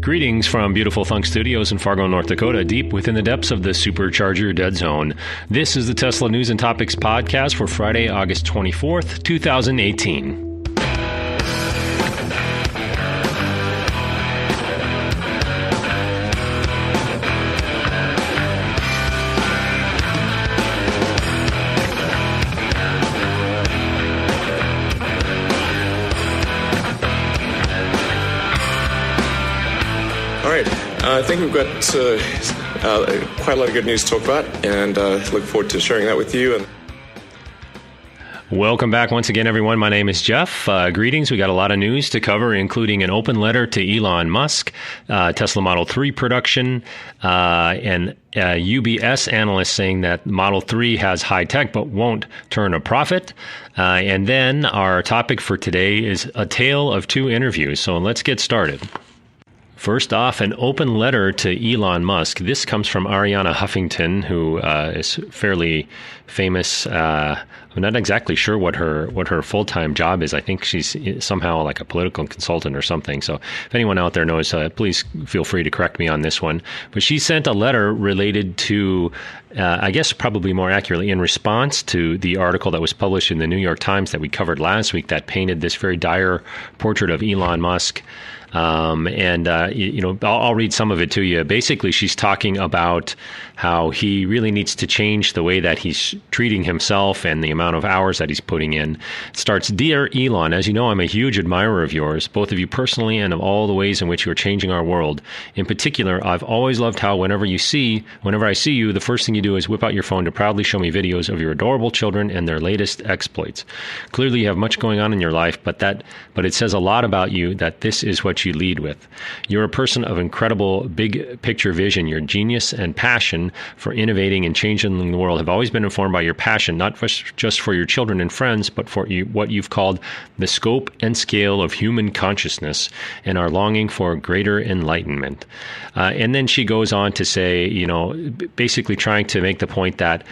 Greetings from beautiful Thunk Studios in Fargo, North Dakota, deep within the depths of the supercharger dead zone. This is the Tesla News and Topics podcast for Friday, August 24th, 2018. I think we've got quite a lot of good news to talk about, and look forward to sharing that with you. Welcome back once again, everyone. My name is Jeff. Greetings. We got a lot of news to cover, including an open letter to Elon Musk, Tesla Model 3 production, and UBS analyst saying that Model 3 has high tech but won't turn a profit. And then our topic for today is a tale of two interviews. So let's get started. First off, an open letter to Elon Musk. This comes from Arianna Huffington, who is fairly famous. I'm not exactly sure what her full-time job is. I think she's somehow like a political consultant or something. So if anyone out there knows, please feel free to correct me on this one. But she sent a letter related to, I guess probably more accurately, in response to the article that was published in the New York Times that we covered last week that painted this very dire portrait of Elon Musk. I'll read some of it to you. Basically, she's talking about how he really needs to change the way that he's treating himself and the amount of hours that he's putting in. It starts, "Dear Elon, as you know, I'm a huge admirer of yours, both of you personally and of all the ways in which you're changing our world. In particular, I've always loved how whenever I see you, the first thing you do is whip out your phone to proudly show me videos of your adorable children and their latest exploits. Clearly, you have much going on in your life, but it says a lot about you that this is what you lead with. You're a person of incredible big picture vision. Your genius and passion for innovating and changing the world have always been informed by your passion, not just for your children and friends, but for what you've called the scope and scale of human consciousness and our longing for greater enlightenment." And then she goes on to say, basically trying to make the point that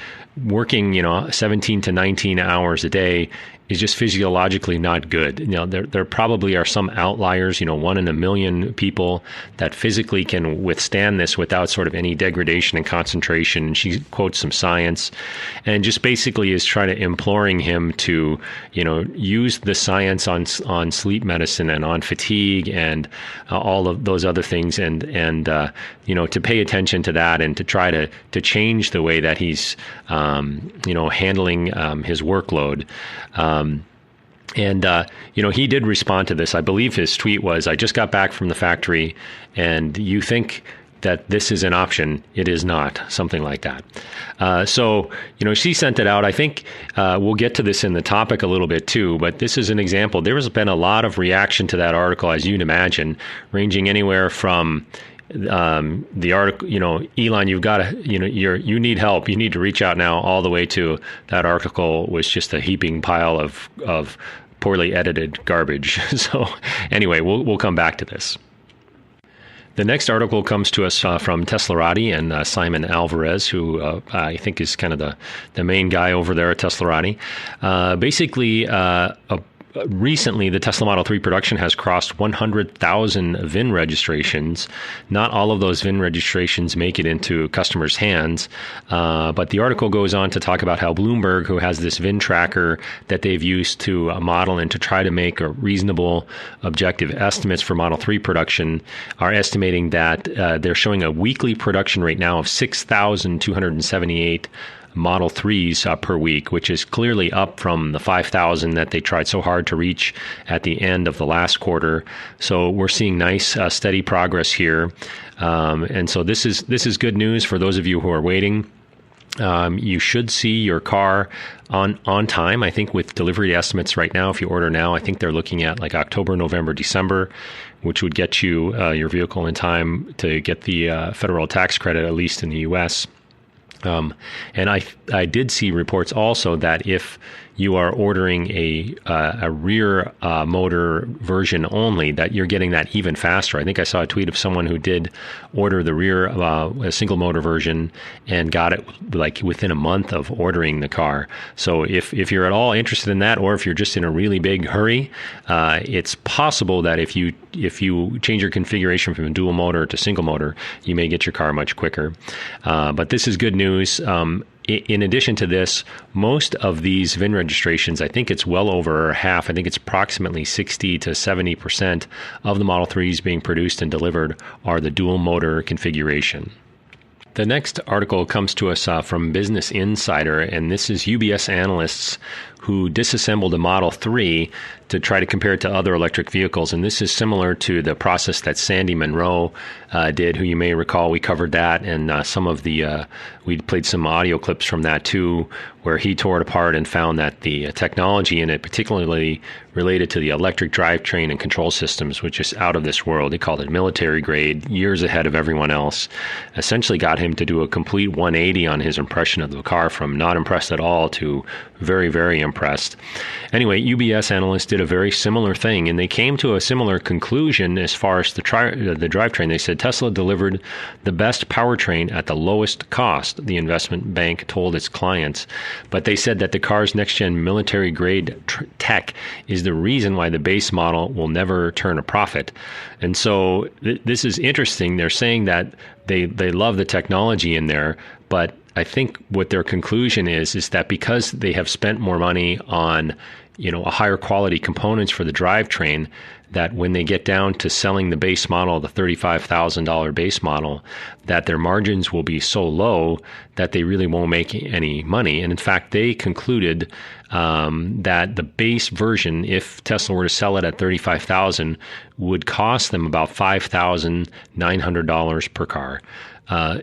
working, 17 to 19 hours a day is just physiologically not good. There probably are some outliers, 1 in a million people that physically can withstand this without sort of any degradation and concentration. She quotes some science and just basically is trying to imploring him to, use the science on sleep medicine and on fatigue and all of those other things and to pay attention to that and to try to change the way that he's, handling his workload. He did respond to this. I believe his tweet was, "I just got back from the factory and you think that this is an option. It is not," something like that. She sent it out. I think we'll get to this in the topic a little bit too, but this is an example. There has been a lot of reaction to that article, as you'd imagine, ranging anywhere from the article, Elon, you've got to, you need help. You need to reach out now, all the way to that article was just a heaping pile of poorly edited garbage. So anyway, we'll come back to this. The next article comes to us from Teslarati and Simon Alvarez, who I think is kind of the main guy over there at Teslarati. Recently, the Tesla Model 3 production has crossed 100,000 VIN registrations. Not all of those VIN registrations make it into customers' hands, but the article goes on to talk about how Bloomberg, who has this VIN tracker that they've used to model and to try to make a reasonable objective estimates for Model 3 production, are estimating that they're showing a weekly production rate now of 6,278 Model 3s per week, which is clearly up from the 5,000 that they tried so hard to reach at the end of the last quarter. So we're seeing nice, steady progress here. And so this is good news for those of you who are waiting. You should see your car on time. I think with delivery estimates right now, if you order now, I think they're looking at like October, November, December, which would get you your vehicle in time to get the federal tax credit, at least in the U.S. And I did see reports also that if you are ordering a rear motor version only, that you're getting that even faster. I think I saw a tweet of someone who did order the rear a single motor version and got it like within a month of ordering the car. So if you're at all interested in that, or if you're just in a really big hurry, it's possible that if you change your configuration from a dual motor to single motor, you may get your car much quicker. But this is good news. In addition to this, most of these VIN registrations, I think it's well over half, I think it's approximately 60 to 70% of the Model 3s being produced and delivered are the dual motor configuration. The next article comes to us from Business Insider, and this is UBS analysts who disassembled a Model 3 to try to compare it to other electric vehicles. And this is similar to the process that Sandy Munro did, who you may recall we covered that, and we played some audio clips from that too, where he tore it apart and found that the technology in it, particularly related to the electric drivetrain and control systems, which is out of this world. He called it military grade, years ahead of everyone else. Essentially got him to do a complete 180 on his impression of the car, from not impressed at all to very, very impressed. Anyway, UBS analysts did a very similar thing, and they came to a similar conclusion as far as the drivetrain. They said Tesla delivered the best powertrain at the lowest cost, the investment bank told its clients. But they said that the car's next-gen military-grade tech is the reason why the base model will never turn a profit. And so this is interesting. They're saying that they love the technology in there, but I think what their conclusion is that because they have spent more money on, a higher quality components for the drivetrain, that when they get down to selling the base model, the $35,000 base model, that their margins will be so low that they really won't make any money. And in fact, they concluded that the base version, if Tesla were to sell it at $35,000, would cost them about $5,900 per car. I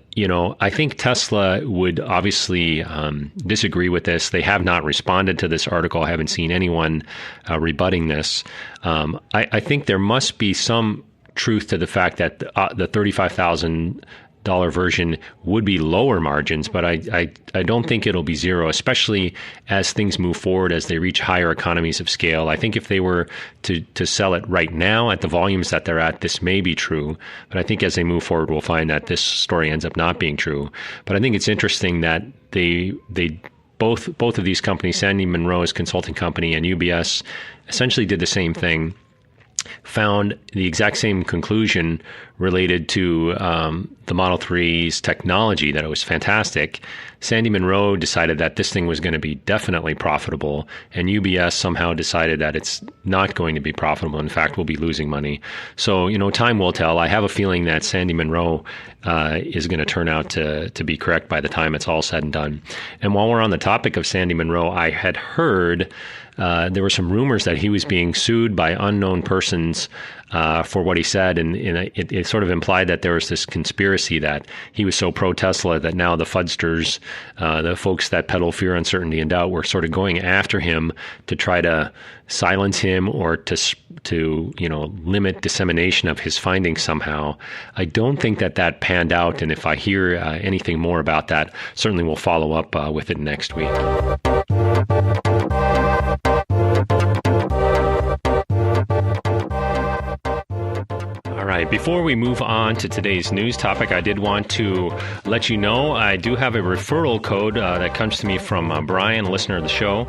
think Tesla would obviously disagree with this. They have not responded to this article. I haven't seen anyone rebutting this. I think there must be some truth to the fact that the $35,000 version would be lower margins, but I don't think it'll be zero, especially as things move forward, as they reach higher economies of scale. I think if they were to sell it right now at the volumes that they're at, this may be true. But I think as they move forward, we'll find that this story ends up not being true. But I think it's interesting that they both of these companies, Sandy Munro's consulting company and UBS, essentially did the same thing. Found the exact same conclusion related to the Model 3's technology, that it was fantastic. Sandy Munro decided that this thing was going to be definitely profitable, and UBS somehow decided that it's not going to be profitable. In fact, we'll be losing money. So, time will tell. I have a feeling that Sandy Munro is going to turn out to be correct by the time it's all said and done. And while we're on the topic of Sandy Munro, I had heard there were some rumors that he was being sued by unknown persons for what he said, and it sort of implied that there was this conspiracy that he was so pro-Tesla that now the fudsters, the folks that peddle fear, uncertainty, and doubt, were sort of going after him to try to silence him or to limit dissemination of his findings somehow. I don't think that panned out, and if I hear anything more about that, certainly we'll follow up with it next week. All right, before we move on to today's news topic, I did want to let you know I do have a referral code that comes to me from Brian, a listener of the show.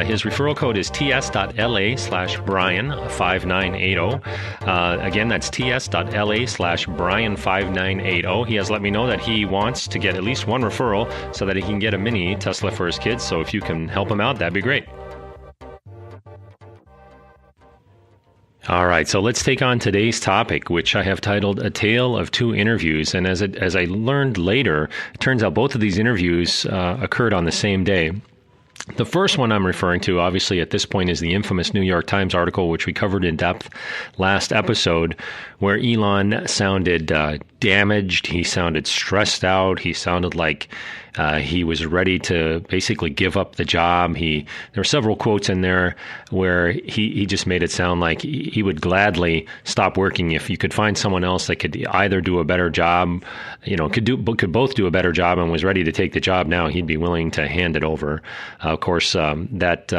His referral code is ts.la/Brian5980. Again, that's ts.la/Brian5980. He has let me know that he wants to get at least one referral so that he can get a mini Tesla for his kids. So if you can help him out, that'd be great. All right, so let's take on today's topic, which I have titled A Tale of Two Interviews. And as I learned later, it turns out both of these interviews occurred on the same day. The first one I'm referring to, obviously, at this point, is the infamous New York Times article, which we covered in depth last episode, where Elon sounded damaged. He sounded stressed out. He sounded like he was ready to basically give up the job. There were several quotes in there where he just made it sound like he would gladly stop working if you could find someone else that could either do a better job, could both do a better job, and was ready to take the job now. He'd be willing to hand it over. Of course, that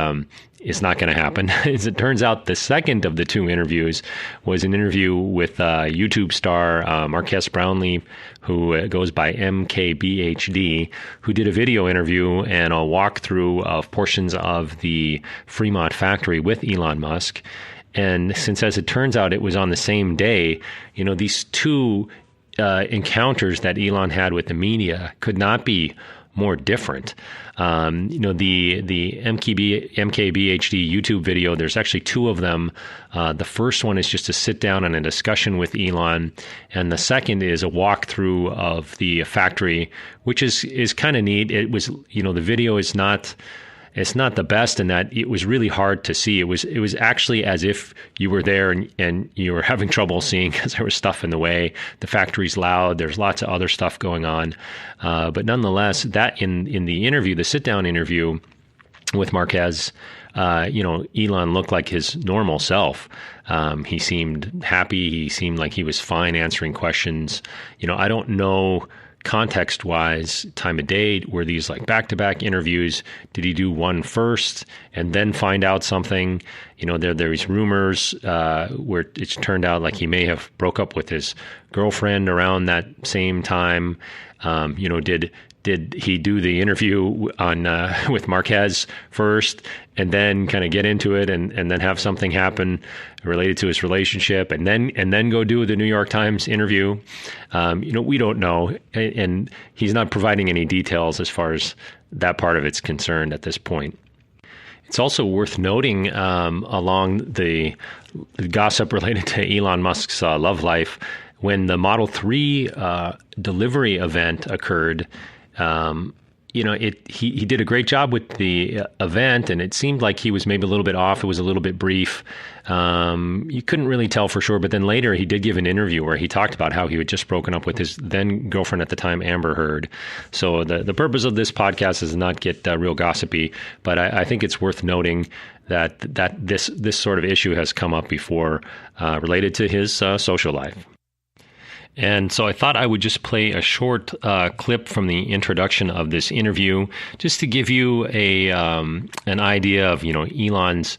is not going to happen. As it turns out, the second of the two interviews was an interview with YouTube star Marques Brownlee, who goes by MKBHD, who did a video interview and a walkthrough of portions of the Fremont factory with Elon Musk. And since, as it turns out, it was on the same day, these two encounters that Elon had with the media could not be more different. The MKBHD YouTube video, there's actually two of them. The first one is just a sit down and a discussion with Elon. And the second is a walkthrough of the factory, which is kind of neat. It was, the video is not, it's not the best in that it was really hard to see. It was actually as if you were there and you were having trouble seeing because there was stuff in the way. The factory's loud. There's lots of other stuff going on. But nonetheless, that in the interview, the sit-down interview with Marques, Elon looked like his normal self. He seemed happy. He seemed like he was fine answering questions. I don't know context-wise, time of day, were these like back-to-back interviews? Did he do one first and then find out something? There's rumors where it's turned out like he may have broke up with his girlfriend around that same time. Did he do the interview on with Marques first and then kind of get into it and then have something happen related to his relationship and then go do the New York Times interview? We don't know, and he's not providing any details as far as that part of it's concerned at this point. It's also worth noting along the gossip related to Elon Musk's love life, when the Model 3 delivery event occurred, he did a great job with the event, and it seemed like he was maybe a little bit off. It was a little bit brief. You couldn't really tell for sure, but then later he did give an interview where he talked about how he had just broken up with his then girlfriend at the time, Amber Heard. So the purpose of this podcast is not get real gossipy, but I think it's worth noting that this sort of issue has come up before related to his social life. And so I thought I would just play a short clip from the introduction of this interview, just to give you an idea of Elon's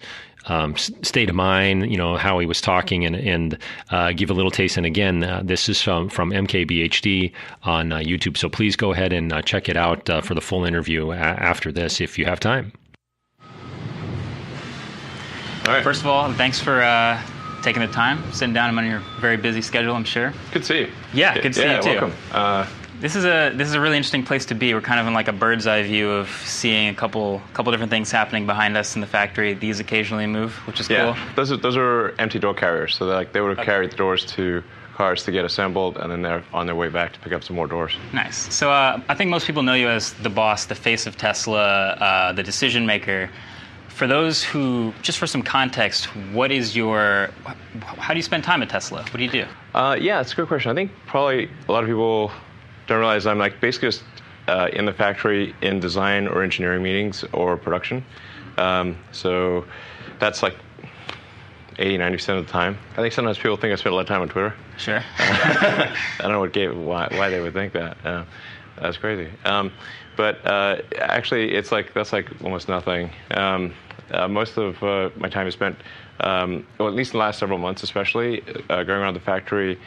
state of mind, how he was talking, and give a little taste. And again, this is from MKBHD on YouTube. So please go ahead and check it out for the full interview after this if you have time. All right. First of all, thanks for taking the time, sitting down. I'm on your very busy schedule, I'm sure. Good to see you. Yeah, good to see you too. Welcome. This is a really interesting place to be. We're kind of in like a bird's eye view of seeing a couple different things happening behind us in the factory. These occasionally move, which is cool. Those are empty door carriers. So they would have carried the doors to cars to get assembled, and then they're on their way back to pick up some more doors. Nice. So I think most people know you as the boss, the face of Tesla, the decision maker. For those who, just for some context, how do you spend time at Tesla? What do you do? It's a good question. I think probably a lot of people don't realize I'm basically just in the factory in design or engineering meetings or production. So that's 80-90% of the time. I think sometimes people think I spend a lot of time on Twitter. Sure. I don't know why they would think that. That's crazy. But actually, that's almost nothing. Most of my time is spent, at least in the last several months especially, going around the factory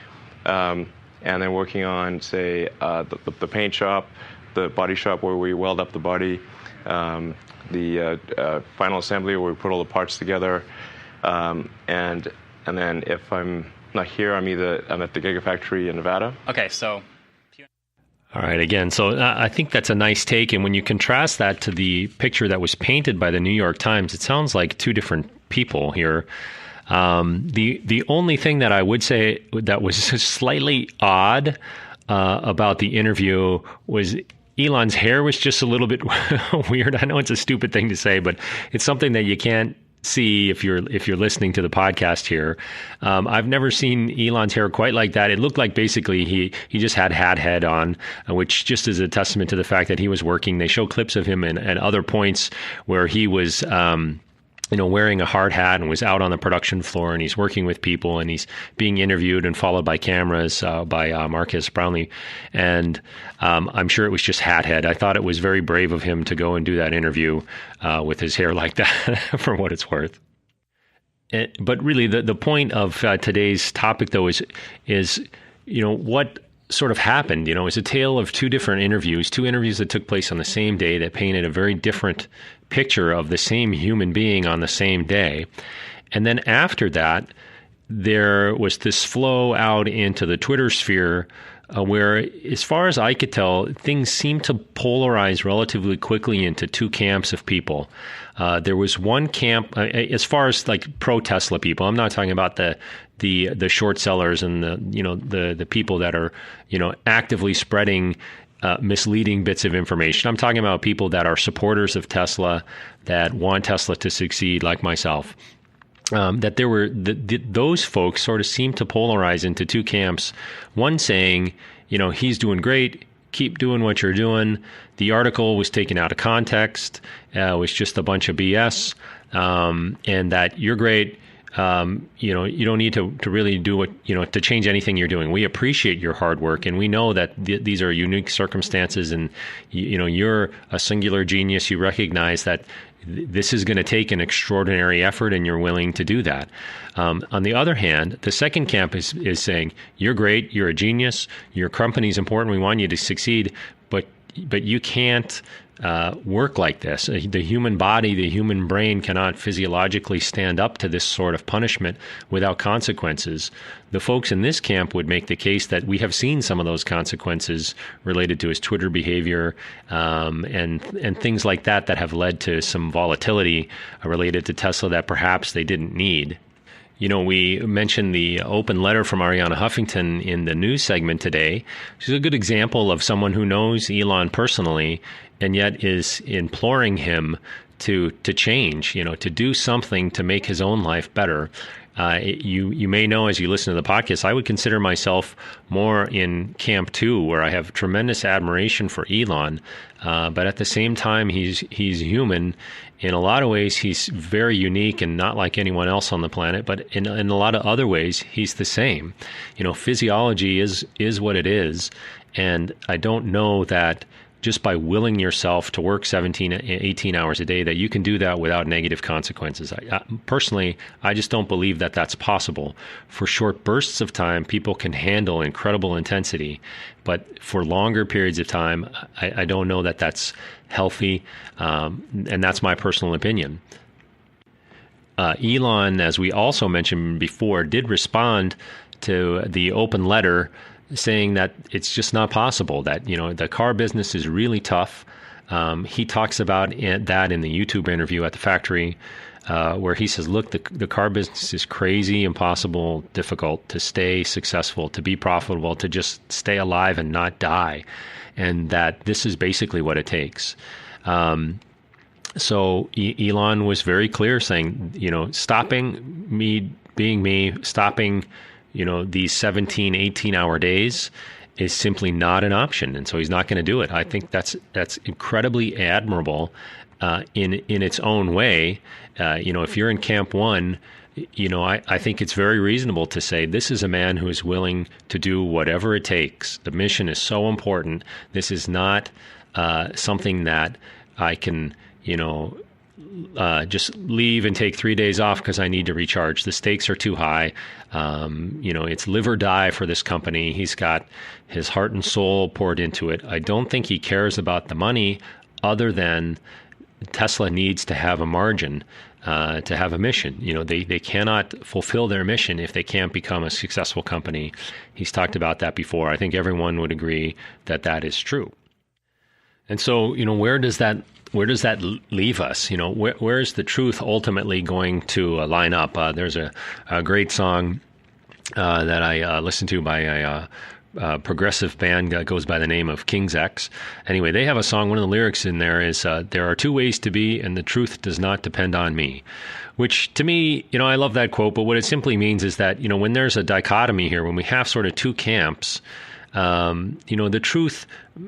and then working on, say, the paint shop, the body shop where we weld up the body, the final assembly where we put all the parts together, and then if I'm not here, I'm at the Gigafactory in Nevada. Okay, so. All right, again, so I think that's a nice take. And when you contrast that to the picture that was painted by the New York Times, it sounds like two different people here. The only thing that I would say that was slightly odd about the interview was Elon's hair was just a little bit weird. I know it's a stupid thing to say, but it's something that you can't see if you're listening to the podcast here. I've never seen Elon's hair quite like that. It looked like basically he just had hat head on, which just is a testament to the fact that he was working. They show clips of him at other points where he was wearing a hard hat and was out on the production floor, and he's working with people, and he's being interviewed and followed by cameras by Marcus Brownlee. And I'm sure it was just hat head. I thought it was very brave of him to go and do that interview with his hair like that, for what it's worth. But really, the point of today's topic, though, is what sort of happened. It's a tale of two different interviews, two interviews that took place on the same day that painted a very different picture of the same human being on the same day. And then after that, there was this flow out into the Twitter sphere where, as far as I could tell, things seemed to polarize relatively quickly into two camps of people. There was one camp, as far as like pro-Tesla people. I'm not talking about the short sellers and the people that are actively spreading misleading bits of information. I'm talking about people that are supporters of Tesla, that want Tesla to succeed, like myself. That there were those folks sort of seemed to polarize into two camps. One saying, he's doing great, keep doing what you're doing. The article was taken out of context. It was just a bunch of BS, and that you're great. You don't need to really do what, to change anything you're doing. We appreciate your hard work, and we know that these are unique circumstances, and, you're a singular genius. You recognize that this is going to take an extraordinary effort, and you're willing to do that. On the other hand, the second camp is saying, you're great, you're a genius, your company's important, we want you to succeed, but you can't work like this. The human body, the human brain cannot physiologically stand up to this sort of punishment without consequences. The folks in this camp would make the case that we have seen some of those consequences related to his Twitter behavior and things like that have led to some volatility related to Tesla that perhaps they didn't need. We mentioned the open letter from Arianna Huffington in the news segment today. She's a good example of someone who knows Elon personally and yet is imploring him to change, to do something to make his own life better. You may know, as you listen to the podcast, I would consider myself more in camp 2, where I have tremendous admiration for Elon, but at the same time, he's human. In a lot of ways, he's very unique and not like anyone else on the planet, but in a lot of other ways, he's the same. Physiology is what it is, and I don't know that just by willing yourself to work 17, 18 hours a day, that you can do that without negative consequences. Personally, I just don't believe that that's possible. For short bursts of time, people can handle incredible intensity, but for longer periods of time, I don't know that that's healthy, and that's my personal opinion. Elon, as we also mentioned before, did respond to the open letter saying that it's just not possible, that, the car business is really tough. He talks about that in the YouTube interview at the factory, where he says, look, the car business is crazy, impossible, difficult to stay successful, to be profitable, to just stay alive and not die. And that this is basically what it takes. So Elon was very clear, saying, stopping me being me, stopping these 17, 18-hour days is simply not an option. And so he's not going to do it. I think that's incredibly admirable in its own way. If you're in camp 1, I think it's very reasonable to say this is a man who is willing to do whatever it takes. The mission is so important. This is not something that I can, just leave and take 3 days off because I need to recharge. The stakes are too high. It's live or die for this company. He's got his heart and soul poured into it. I don't think he cares about the money other than Tesla needs to have a margin, to have a mission. They cannot fulfill their mission if they can't become a successful company. He's talked about that before. I think everyone would agree that that is true. And so, where does that leave us? Where is the truth ultimately going to line up? There's a great song that I listened to by a progressive band that goes by the name of King's X. Anyway, they have a song. One of the lyrics in there is, "There are two ways to be, and the truth does not depend on me." Which, to me, I love that quote, but what it simply means is that, when there's a dichotomy here, when we have sort of two camps, the truth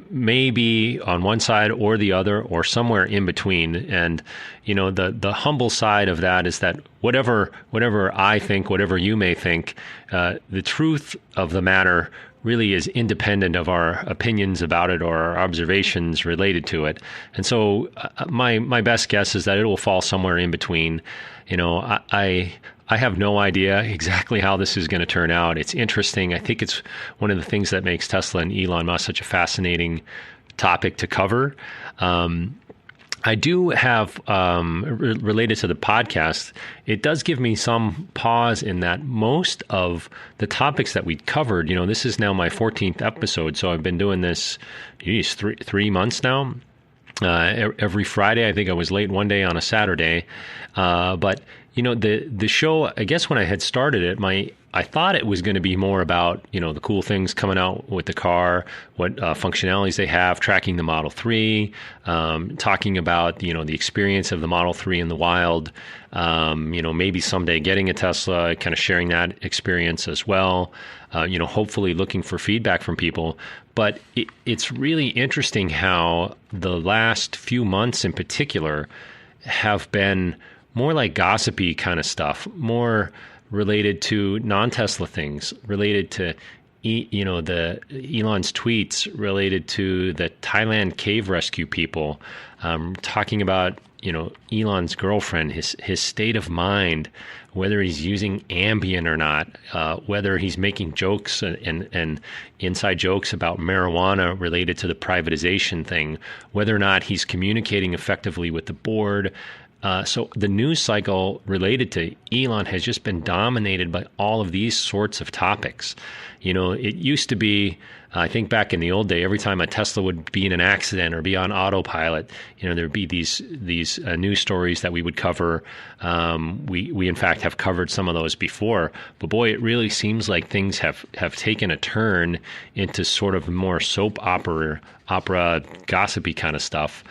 may be on one side or the other or somewhere in between. And, the humble side of that is that whatever I think, whatever you may think, the truth of the matter really is independent of our opinions about it or our observations related to it. And so my best guess is that it will fall somewhere in between. I have no idea exactly how this is going to turn out. It's interesting. I think it's one of the things that makes Tesla and Elon Musk such a fascinating topic to cover. I do have, related to the podcast, it does give me some pause in that most of the topics that we covered, this is now my 14th episode, so I've been doing this, 3 months now. Every Friday. I think I was late one day on a Saturday. But, the show, I guess when I had started it, I thought it was going to be more about, the cool things coming out with the car, what functionalities they have, tracking the Model 3, talking about, the experience of the Model 3 in the wild, maybe someday getting a Tesla, kind of sharing that experience as well, hopefully looking for feedback from people. But it's really interesting how the last few months in particular have been more like gossipy kind of stuff, more related to non-Tesla things, related to, the Elon's tweets, related to the Thailand cave rescue people, talking about, Elon's girlfriend, his state of mind, whether he's using Ambien or not, whether he's making jokes and inside jokes about marijuana related to the privatization thing, whether or not he's communicating effectively with the board. So the news cycle related to Elon has just been dominated by all of these sorts of topics. It used to be, I think back in the old day, every time a Tesla would be in an accident or be on autopilot, there'd be these news stories that we would cover. We in fact have covered some of those before, but boy, it really seems like things have taken a turn into sort of more soap opera gossipy kind of stuff.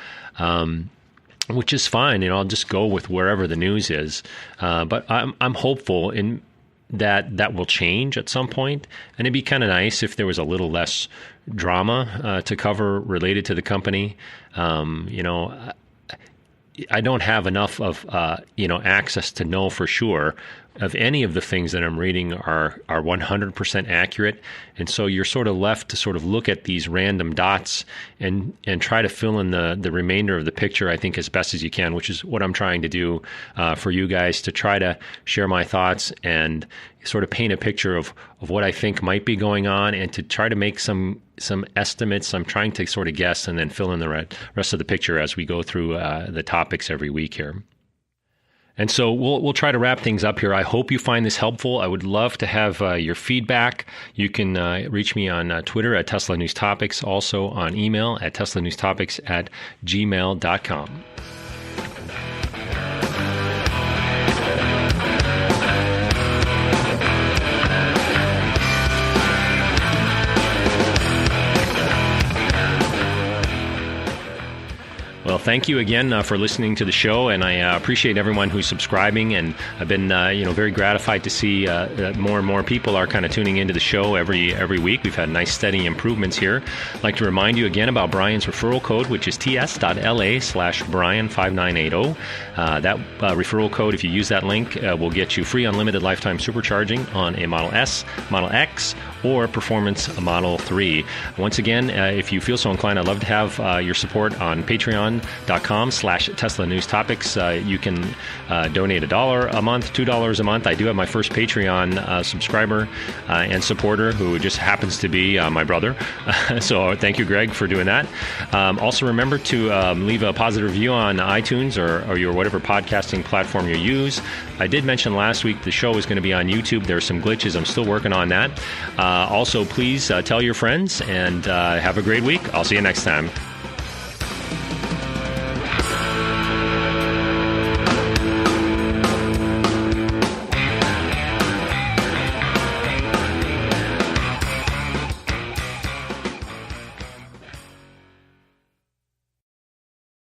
Which is fine, I'll just go with wherever the news is. But I'm hopeful in that will change at some point, and it'd be kind of nice if there was a little less drama to cover related to the company. I don't have enough of access to know for sure of any of the things that I'm reading are 100% accurate, and so you're sort of left to sort of look at these random dots and try to fill in the remainder of the picture, I think, as best as you can, which is what I'm trying to do for you guys, to try to share my thoughts and sort of paint a picture of what I think might be going on, and to try to make some estimates. I'm trying to sort of guess and then fill in the rest of the picture as we go through the topics every week here. And so we'll try to wrap things up here. I hope you find this helpful. I would love to have your feedback. You can reach me on Twitter at Tesla News Topics, also on email at teslanewstopics@gmail.com. Well, thank you again for listening to the show, and I appreciate everyone who's subscribing, and I've been very gratified to see that more and more people are kind of tuning into the show every week. We've had nice steady improvements here. I'd like to remind you again about Brian's referral code, which is ts.la/Brian5980. That referral code, if you use that link, will get you free unlimited lifetime supercharging on a Model S, Model X, or Performance Model 3. Once again, if you feel so inclined, I'd love to have your support on patreon.com/Tesla News Topics. You can donate $1 a month, $2 a month. I do have my first Patreon subscriber and supporter, who just happens to be my brother. So thank you, Greg, for doing that. Also, remember to leave a positive review on iTunes or your whatever podcasting platform you use. I did mention last week the show is going to be on YouTube. There are some glitches. I'm still working on that. Also, please tell your friends, and have a great week. I'll see you next time.